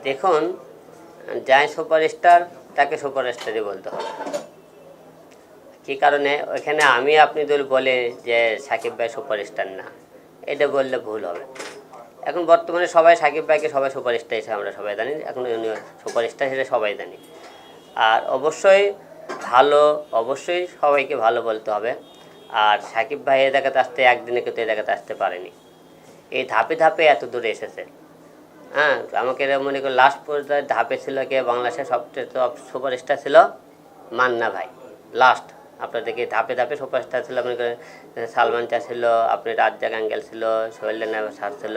দেখুন, যাই সুপারস্টার তাকে সুপারস্টারই বলতে হবে। কী কারণে ওইখানে আমি আপনি যদি বলে যে সাকিব ভাই সুপারস্টার না, এটা বললে ভুল হবে। এখন বর্তমানে সবাই সাকিব ভাইকে সবাই সুপারস্টার হিসেবে আমরা সবাই জানি, এখন উনি সুপারস্টার হিসেবে সবাই জানি। আর অবশ্যই সবাইকে ভালো বলতে হবে। আর সাকিব ভাই এ জায়গাতে আসতে একদিনে কিন্তু এ জায়গাতে আসতে পারেনি, এই ধাপে ধাপে এত দূরে এসেছে। হ্যাঁ, আমাকে মনে করি লাস্ট পর্যায়ে ধাপে ছিল কে, বাংলাদেশের সবচেয়ে টপ সুপারস্টার ছিল মান্না ভাই। লাস্ট আপনার দেখি ধাপে ধাপে সুপারস্টার ছিল, মনে করেন সালমান চা ছিল, আপনি রাজ্জাক অ্যাঙ্গেল ছিল, সোহেল রানা স্যার ছিল,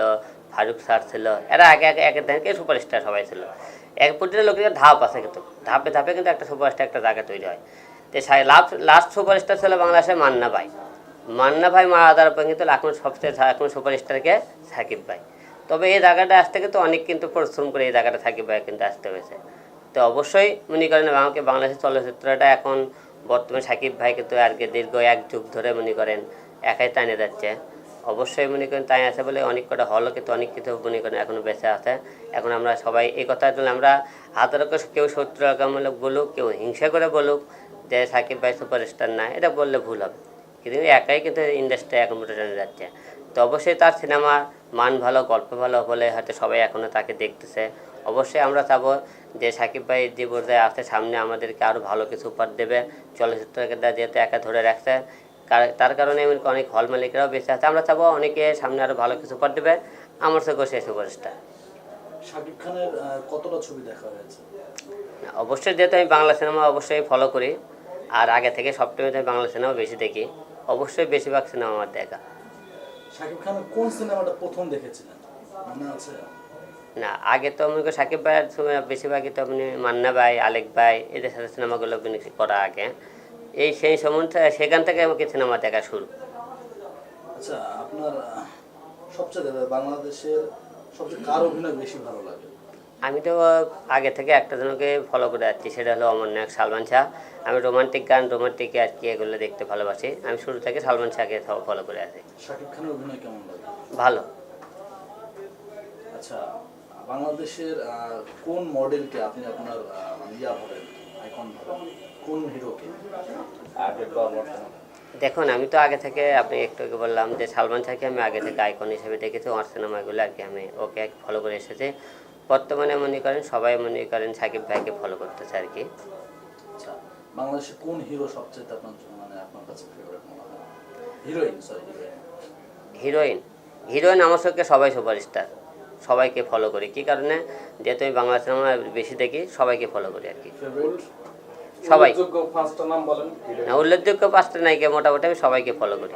ফারুক স্যার ছিল, এরা আগে আগে একের থেকে সুপারস্টার সবাই ছিল। এক পর্যায়ে লোকের ধাপ আছে, কিন্তু ধাপে ধাপে কিন্তু একটা সুপারস্টার একটা জায়গা তৈরি হয়। তো লাস্ট সুপারস্টার ছিল বাংলাদেশের মান্না ভাই। মান্না ভাই মারা যাওয়ার পর কিন্তু এখন সুপারস্টারকে সাকিব ভাই। তবে এই জায়গাটা আসতে কিন্তু অনেক কিন্তু পরিশ্রম করে এই জায়গাটা সাকিব ভাই কিন্তু আসতে হয়েছে। তো অবশ্যই মনে করেন আমাকে বাংলাদেশের চলচ্চিত্রটা এখন বর্তমানে সাকিব ভাই কিন্তু আর কি দীর্ঘ এক যুগ ধরে মনে করেন একাই টানে যাচ্ছে। অবশ্যই মনে করেন তাই আছে বলে অনেক কটা হলও কিন্তু অনেক কিছু মনে করেন এখনও বেঁচে আছে। এখন আমরা সবাই এই কথা বলে আমরা হাজারো কেউ শত্রুতামূলক বলুক, কেউ হিংসা করে বলুক যে সাকিব ভাই সুপারস্টার না, এটা বললে ভুল হবে। কিন্তু একাই কিন্তু ইন্ডাস্ট্রি এখন টানে যাচ্ছে। তো অবশ্যই তার সিনেমার মান ভালো, গল্প ভালো বলে হয়তো সবাই এখনও তাকে দেখতেছে। অবশ্যই আমরা চাবো যে সাকিব ভাই যে পর্যায়ে আসতে সামনে আমাদেরকে আরও ভালো কিছু উপহার দেবে। চলচ্চিত্রকে যেহেতু একা ধরে রাখছে, তার কারণে অনেক হল মালিকরাও বেঁচে আছে। আমরা চাবো অনেকে সামনে আরও ভালো কিছু উপহার দেবে। আমার চোখে সেই সুপারস্টার। শাকিব খানের কতটা ছবি দেখা হয়েছে? অবশ্যই যেহেতু আমি বাংলা সিনেমা অবশ্যই ফলো করি, আর আগে থেকে সবটাইমে আমি বাংলা সিনেমা বেশি দেখি। অবশ্যই বেশিরভাগ সিনেমা আমার দেখা। শাকিব খানের কোন সিনেমাটা প্রথম দেখেছিলেন মনে আছে? না, আগে তো মনে করি সাকিব ভাইয়ের সময় বেশিরভাগই তো আপনি মান্না ভাই, আলেক ভাই এদের সাথে সিনেমাগুলো করা আগে। সেই সম্বন্ধে সেখান থেকে আমাকে সিনেমা দেখা শুরু। আচ্ছা, আপনার সবচেয়ে বাংলাদেশের সবচেয়ে কার অভিনয় বেশি ভালো লাগে? আমি তো আগে থেকে একটা জনকে ফলো করে যাচ্ছি, সেটা হলো অমর নায়ক সালমান শাহ। আমি রোমান্টিক আর কি এগুলো দেখতে ভালোবাসি। আমি শুরু থেকে সালমান শাহকে ফলো করে আছি। শাকিব খানের অভিনয় কেমন লাগে? ভালো। আচ্ছা, বাংলাদেশের কোন মডেলকে আপনি আপনার ভাবেন, আইকন ভাবেন? কোন হিরোকে? দেখুন, আমি তো আগে থেকে আপনি একটু আগে বললাম যে সালমান শাহকে আমি আগে থেকে আইকন হিসেবে দেখেছি। ওর সিনেমাগুলো আর কি আমি ওকে ফলো করে এসেছি। বর্তমানে সবাই সাকিব ভাইকে ফলো করতেছে আর কি। আচ্ছা, বাংলাদেশে কোন হিরো সবচেয়ে আপনার কাছে ফেভারিট মনে হয়? হিরোইন হিরোইন আমার চোখে সবাই সুপারস্টার, সবাইকে ফলো করি। কী কারণে? যেহেতু আমি বাংলা সিনেমা বেশি দেখি, সবাইকে ফলো করি আর কি। সবাই উল্লেখযোগ্য 5টা নায়িকা মোটামুটি আমি সবাইকে ফলো করি।